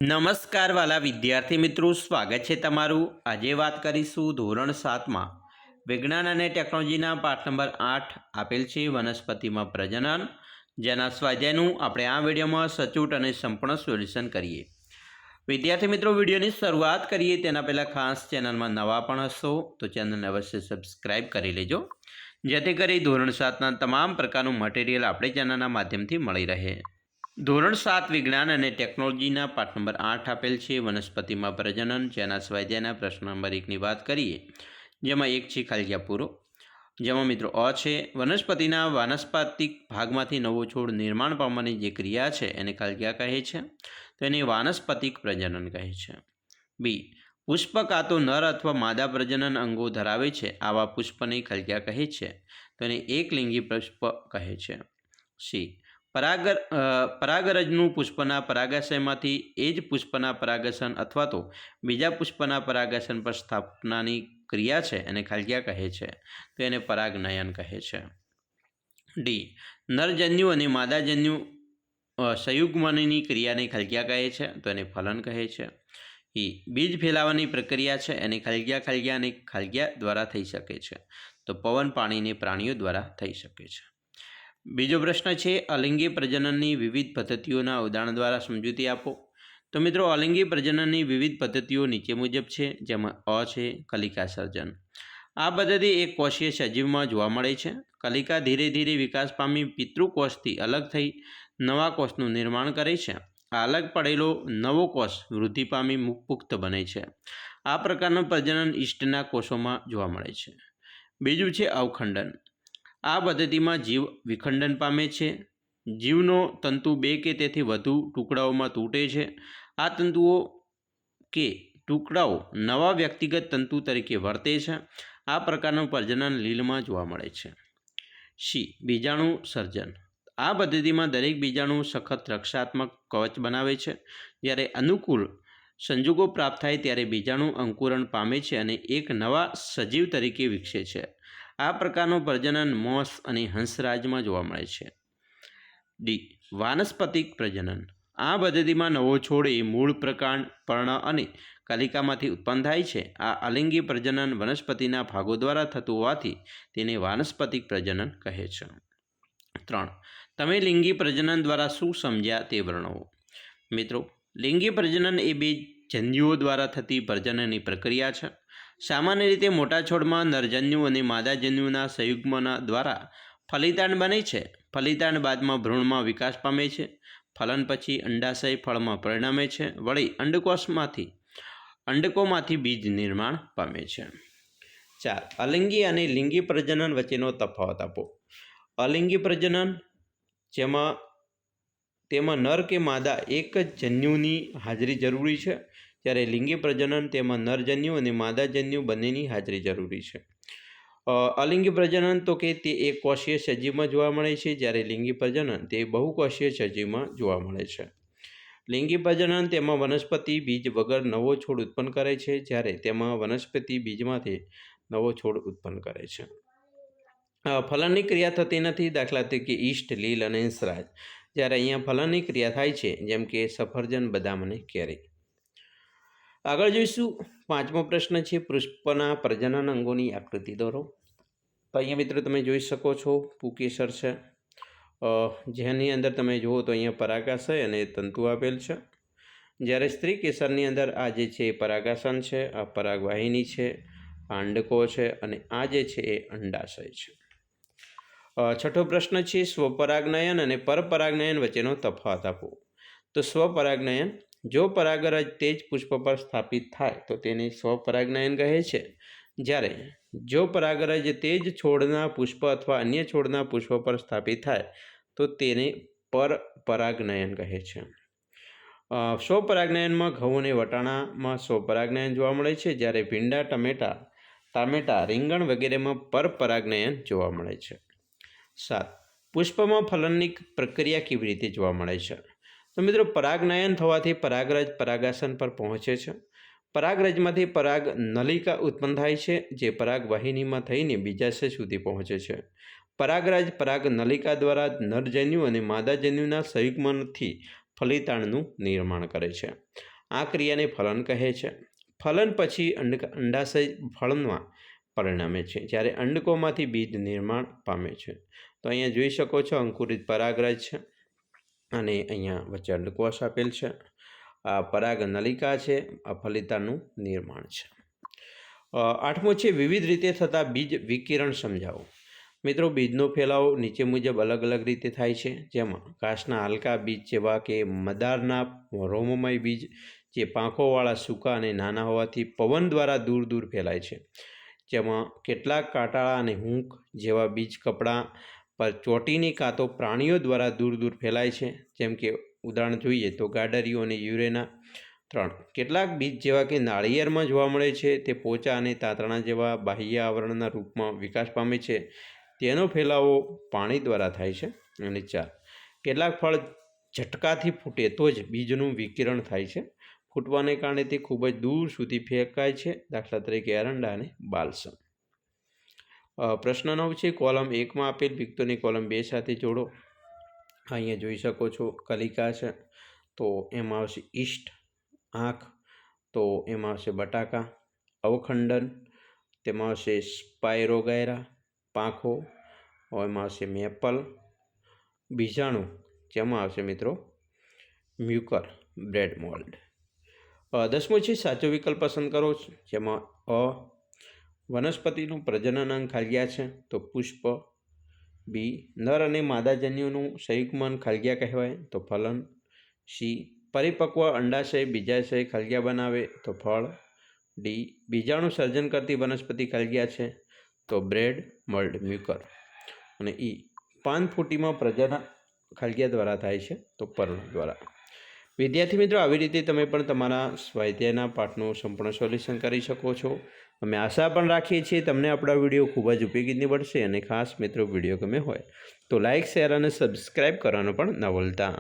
નમસ્કાર વાલા વિદ્યાર્થી મિત્રો, સ્વાગત છે તમારું। આજે વાત કરીશું ધોરણ 7માં વિજ્ઞાન અને ટેકનોલોજીના પાઠ નંબર 8 આપેલ છે વનસ્પતિમાં પ્રજનન, જેના સ્વાધ્યાયનું આપણે આ વિડીયોમાં સચોટ અને સંપૂર્ણ સોલ્યુશન કરીએ। વિદ્યાર્થી મિત્રો, વિડીયોની શરૂઆત કરીએ તેના પહેલાં ખાસ ચેનલમાં નવા પણ હશો તો ચેનલને અવશ્ય સબસ્ક્રાઈબ કરી લેજો, જેથી કરી ધોરણ 7ના તમામ પ્રકારનું મટીરિયલ આપણે ચેનલના માધ્યમથી મળી રહે। ધોરણ 7 વિજ્ઞાન અને ટેકનોલોજીના પાઠ નંબર 8 આપેલ છે વનસ્પતિમાં પ્રજનન, જેના સ્વાધ્યાયના પ્રશ્ન નંબર 1ની વાત કરીએ, જેમાં 1 છે ખાલી જગ્યા પૂરો, જેમાં મિત્રો અ છે વનસ્પતિના વાનસ્પતિક ભાગમાંથી નવો છોડ નિર્માણ પામવાની જે ક્રિયા છે એને ખાલી જગ્યા કહે છે, તો એને વાનસ્પતિક પ્રજનન કહે છે। બી, પુષ્પ કાં તો નર અથવા માદા પ્રજનન અંગો ધરાવે છે, આવા પુષ્પને ખાલી જગ્યા કહે છે, તો એને એકલિંગી પુષ્પ કહે છે। સી, પરાગરજનું પુષ્પના પરાગાશયમાંથી એ જ પુષ્પના પરાગશન અથવા તો બીજા પુષ્પના પરાગશન પર સ્થાપનાની ક્રિયા છે એને ખાલી જગ્યા કહે છે, તો એને પરાગનયન કહે છે। ડી, નરજન્યુ અને માદાજન્યુ સંયુગ્મનની ક્રિયાને ખાલી જગ્યા કહે છે, તો એને ફલન કહે છે। ઈ, બીજ ફેલાવાની પ્રક્રિયા છે એને ખાલી જગ્યા અને ખાલી જગ્યા દ્વારા થઈ શકે છે, તો પવન, પાણીને પ્રાણીઓ દ્વારા થઈ શકે છે। બીજો પ્રશ્ન છે અલિંગી પ્રજનનની વિવિધ પદ્ધતિઓના ઉદાહરણ દ્વારા સમજૂતી આપો। તો મિત્રો, અલિંગી પ્રજનનની વિવિધ પદ્ધતિઓ નીચે મુજબ છે, જેમાં અ છે કલિકા સર્જન। આ પદ્ધતિ એક કોષીય સજીવમાં જોવા મળે છે। કલિકા ધીરે ધીરે વિકાસ પામી પિતૃકોષથી અલગ થઈ નવા કોષનું નિર્માણ કરે છે। આ અલગ પડેલો નવો કોષ વૃદ્ધિ પામી પુખ્ત બને છે। આ પ્રકારનું પ્રજનન ઈસ્ટના કોષોમાં જોવા મળે છે। બીજું છે અવખંડન। આ પદ્ધતિમાં જીવ વિખંડન પામે છે। જીવનો તંતુ 2 કે તેથી વધુ ટુકડાઓમાં તૂટે છે। આ તંતુઓ કે ટુકડાઓ નવા વ્યક્તિગત તંતુ તરીકે વર્તે છે। આ પ્રકારનું પ્રજનન લીલમાં જોવા મળે છે। સી, બીજાણુ સર્જન। આ પદ્ધતિમાં દરેક બીજાણુ સખત રક્ષાત્મક કવચ બનાવે છે। જ્યારે અનુકૂળ સંજોગો પ્રાપ્ત થાય ત્યારે બીજાણુ અંકુરણ પામે છે અને એક નવા સજીવ તરીકે વિકસે છે। આ પ્રકારનું પ્રજનન મોસ અને હંસરાજમાં જોવા મળે છે। ડી, વાનસ્પતિક પ્રજનન। આ પદ્ધતિમાં નવો છોડ એ મૂળ, પ્રકાંડ, પર્ણ અને કલિકામાંથી ઉત્પન્ન થાય છે। આ અલિંગી પ્રજનન વનસ્પતિના ભાગો દ્વારા થતું હોવાથી તેને વાનસ્પતિક પ્રજનન કહે છે। 3. તમે લિંગી પ્રજનન દ્વારા શું સમજ્યા તે વર્ણવો। મિત્રો, લિંગી પ્રજનન એ બે જન્યુઓ દ્વારા થતી પ્રજનનની પ્રક્રિયા છે। સામાન્ય રીતે મોટા છોડમાં નરજન્યુ અને માદાજન્યુના સંયુગ્મન દ્વારા ફલિતાંડ બને છે। ફલિતાંડ બાદમાં ભ્રૂણમાં વિકાસ પામે છે। ફલન પછી અંડાશય ફળમાં પરિણમે છે। વળી અંડકોમાંથી બીજ નિર્માણ પામે છે। 4. અલિંગી અને લિંગી પ્રજનન વચ્ચેનો તફાવત આપો। અલિંગી પ્રજનન તેમાં નર કે માદા એક જ જન્યુની હાજરી જરૂરી છે, જ્યારે લિંગી પ્રજનન તેમાં નરજન્યુ અને માદાજન્યુ બંનેની હાજરી જરૂરી છે। અલિંગી પ્રજનન તો કે તે એક કોષીય સજીવમાં જોવા મળે છે, જ્યારે લિંગી પ્રજનન તે બહુકોષીય સજીવમાં જોવા મળે છે। લિંગી પ્રજનન તેમાં વનસ્પતિ બીજ વગર નવો છોડ ઉત્પન્ન કરે છે, જ્યારે તેમાં વનસ્પતિ બીજમાંથી નવો છોડ ઉત્પન્ન કરે છે। ફલનની ક્રિયા થતી નથી, દાખલા તરીકે ઈસ્ટ, લીલ અને હંસરાજ, જ્યારે અહીંયા ફલનની ક્રિયા થાય છે, જેમ કે સફરજન, બદામ અને કેરી। આગળ જોઈશું 5મો પ્રશ્ન છે પુષ્પના પ્રજનન અંગોની આકૃતિ દોરો। તો અહીંયા મિત્રો તમે જોઈ શકો છો પુકેસર છે, જેની અંદર તમે જુઓ તો અહીંયા પરાગાશય અને તંતુ આપેલ છે, જ્યારે સ્ત્રી કેસરની અંદર આ જે છે એ પરાગાસન છે, આ પરાગવાહિની છે, આ અંડકો છે અને આ જે છે એ અંડાશય છે। 6થો પ્રશ્ન છે સ્વપરાગનયન અને પરપરાગનયન વચ્ચેનો તફાવત આપો। તો સ્વપરાગનયન, જો પરાગરજ તે જ પુષ્પ પર સ્થાપિત થાય તો તેને સ્વપરાગનયન કહે છે, જ્યારે જો પરાગરજ તે જ છોડના પુષ્પ અથવા અન્ય છોડના પુષ્પ પર સ્થાપિત થાય તો તેને પરપરાગનયન કહે છે। સ્વપરાગનયનમાં ઘઉં અને વટાણામાં સ્વપરાગનયન જોવા મળે છે, જ્યારે ભીંડા, ટામેટા, રીંગણ વગેરેમાં પરપરાગનયન જોવા મળે છે। 7. પુષ્પમાં ફલનની પ્રક્રિયા કેવી રીતે જોવા મળે છે। તો મિત્રો, પરાગનયન થવાથી પરાગરજ પરાગાસન પર પહોંચે છે। પરાગરજમાંથી પરાગ નલિકા ઉત્પન્ન થાય છે, જે પરાગવાહિનીમાં થઈને બીજાશય સુધી પહોંચે છે। પરાગરજ પરાગ નલિકા દ્વારા નરજન્યુ અને માદાજન્યુના સંયુગ્મનથી ફલિતાંડનું નિર્માણ કરે છે. આ ક્રિયાને ફલન કહે છે. ફલન પછી અંડાશય ફળમાં પરિણમે છે, જ્યારે અંડકોમાંથી બીજ નિર્માણ પામે છે. તો અહીંયા જોઈ શકો છો અંકુરિત પરાગરજ છે અને અહીંયા વચ્ચે અંડકોશ આપેલ છે. આ પરાગ નલિકા છે, આ ફલિતાંડનું નિર્માણ છે. 8મો છે વિવિધ રીતે થતા બીજ વિકિરણ સમજાવો. મિત્રો, બીજનો ફેલાવો નીચે મુજબ અલગ અલગ રીતે થાય છે, જેમાં ઘાસના હલકા બીજ જેવા કે મદારના રોમમય બીજ જે પાંખોવાળા, સૂકા અને નાના હોવાથી પવન દ્વારા દૂર દૂર ફેલાય છે. જેમાં કેટલાક કાંટાળા અને હૂંક જેવા બીજ કપડાં પર ચોંટીને કાં તો પ્રાણીઓ દ્વારા દૂર દૂર ફેલાય છે, જેમ કે ઉદાહરણ જોઈએ તો ગાડરિયો અને યુરેના. 3. કેટલાક બીજ જેવા કે નાળિયેરમાં જોવા મળે છે, તે પોચા અને તાંતણા જેવા બાહ્ય આવરણના રૂપમાં વિકાસ પામે છે. તેનો ફેલાવો પાણી દ્વારા થાય છે. અને 4. કેટલાક ફળ ઝટકાથી ફૂટે તો જ બીજનું વિકિરણ થાય છે. ફૂટવાને કારણે તે ખૂબ જ દૂર સુધી ફેંકાય છે, દાખલા તરીકે એરંડા અને બાલસમ. પ્રશ્ન 9 છે કોલમ 1માં આપેલ વિગતોની કોલમ 2 સાથે જોડો. અહીંયા જોઈ શકો છો કલિકા છે, તો એમાં આવશે ઈસ્ટ. આંખ, તો એમાં આવશે બટાકા. અવખંડન, તેમાં આવશે સ્પાયરોગાયરા. પાંખો, એમાં આવશે મેપલ. બીજાણુ, જેમાં આવશે મિત્રો મ્યુકર બ્રેડ મોલ્ડ. 10મો છે સાચો વિકલ્પ પસંદ કરો, જેમાં અ. વનસ્પતિનું પ્રજનન અંગ ખાલિયા છે, તો પુષ્પ. બી. નર અને માદાજન્યુનું સંયુગ્મન ખાલિયા કહેવાય, તો ફલન. સી. પરિપક્વ અંડાશય બીજાશય ખાલિયા બનાવે, તો ફળ. ડી. બીજાણુ સર્જન કરતી વનસ્પતિ ખાલિયા છે, તો બ્રેડ મોલ્ડ મ્યુકર. અને ઈ. પાનફૂટીમાં પ્રજનન ખાલિયા દ્વારા થાય છે, તો પર્ણ દ્વારા. વિદ્યાર્થી મિત્રો, આવી રીતે તમે પણ તમારા સ્વાધ્યાયના પાઠનું સંપૂર્ણ સોલ્યુશન કરી શકો છો. અમે આશા પણ રાખીએ છીએ તમને આપણા વિડીયો ખૂબ જ ઉપયોગી નીવડશે. અને ખાસ મિત્રો, વિડીયો ગમે હોય તો લાઇક, શેર અને સબસ્ક્રાઈબ કરવાનું પણ ન ભૂલતા.